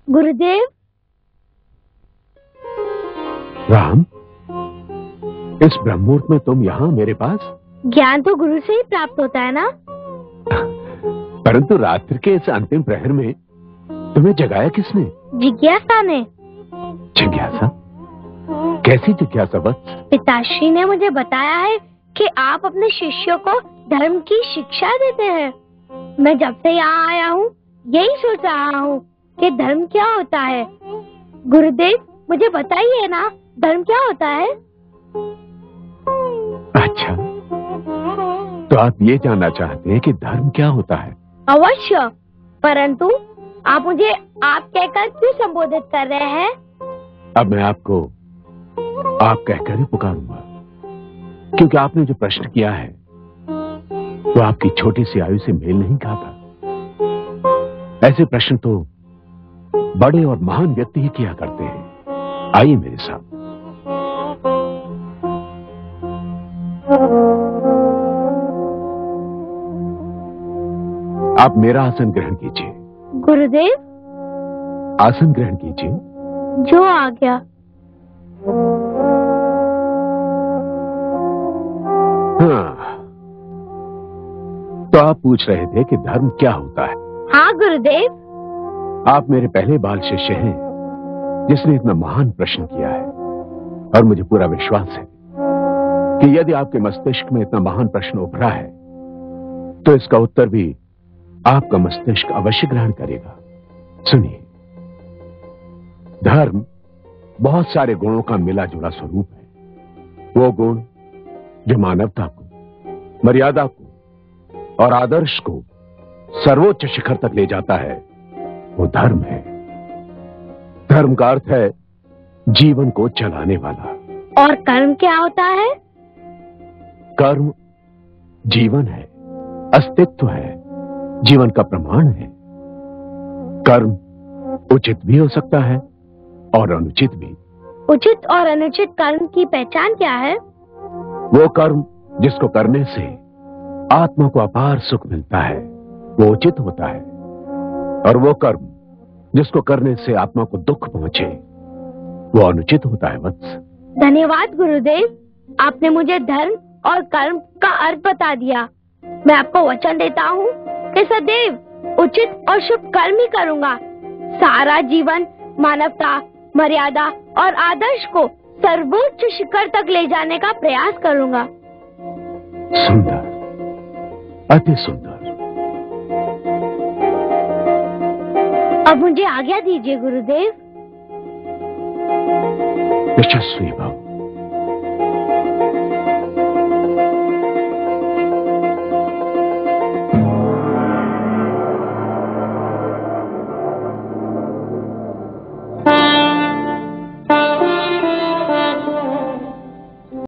गुरुदेव। राम, इस ब्रह्ममुहूर्त में तुम यहाँ मेरे पास? ज्ञान तो गुरु से ही प्राप्त होता है ना। परंतु रात्रि के इस अंतिम प्रहर में तुम्हें जगाया किसने? जिज्ञासा ने। जिज्ञासा? कैसी जिज्ञासा वत्स? पिताश्री ने मुझे बताया है कि आप अपने शिष्यों को धर्म की शिक्षा देते हैं। मैं जब से यहाँ आया हूँ यही सोच रहा हूँ कि धर्म क्या होता है। गुरुदेव, मुझे बताइए ना, धर्म क्या होता है? अच्छा, तो आप ये जानना चाहते हैं कि धर्म क्या होता है? अवश्य, परंतु आप मुझे आप कहकर क्यों संबोधित कर रहे हैं? अब मैं आपको आप कहकर ही पुकारूंगा, क्योंकि आपने जो प्रश्न किया है वो आपकी छोटी सी आयु से मेल नहीं खाता। ऐसे प्रश्न तो बड़े और महान व्यक्ति ही किया करते हैं। आइए मेरे साथ। आप मेरा आसन ग्रहण कीजिए। गुरुदेव। आसन ग्रहण कीजिए। जो आ गया। हाँ, तो आप पूछ रहे थे कि धर्म क्या होता है? हाँ गुरुदेव। आप मेरे पहले बाल शिष्य हैं जिसने इतना महान प्रश्न किया है, और मुझे पूरा विश्वास है कि यदि आपके मस्तिष्क में इतना महान प्रश्न उभरा है तो इसका उत्तर भी आपका मस्तिष्क अवश्य ग्रहण करेगा। सुनिए, धर्म बहुत सारे गुणों का मिला जुला स्वरूप है। वो गुण जो मानवता को, मर्यादा को और आदर्श को सर्वोच्च शिखर तक ले जाता है, वो धर्म है। धर्म का अर्थ है जीवन को चलाने वाला। और कर्म क्या होता है? कर्म जीवन है, अस्तित्व है, जीवन का प्रमाण है। कर्म उचित भी हो सकता है और अनुचित भी। उचित और अनुचित कर्म की पहचान क्या है? वो कर्म जिसको करने से आत्मा को अपार सुख मिलता है वो उचित होता है, और वो कर्म जिसको करने से आत्मा को दुख पहुंचे वो अनुचित होता है वत्स। धन्यवाद गुरुदेव, आपने मुझे धर्म और कर्म का अर्थ बता दिया। मैं आपको वचन देता हूँ कि सदैव उचित और शुभ कर्म ही करूँगा। सारा जीवन मानवता, मर्यादा और आदर्श को सर्वोच्च शिखर तक ले जाने का प्रयास करूँगा। सुंदर, अति सुंदर। अब मुझे आज्ञा दीजिए गुरुदेव। यशस्वी भव।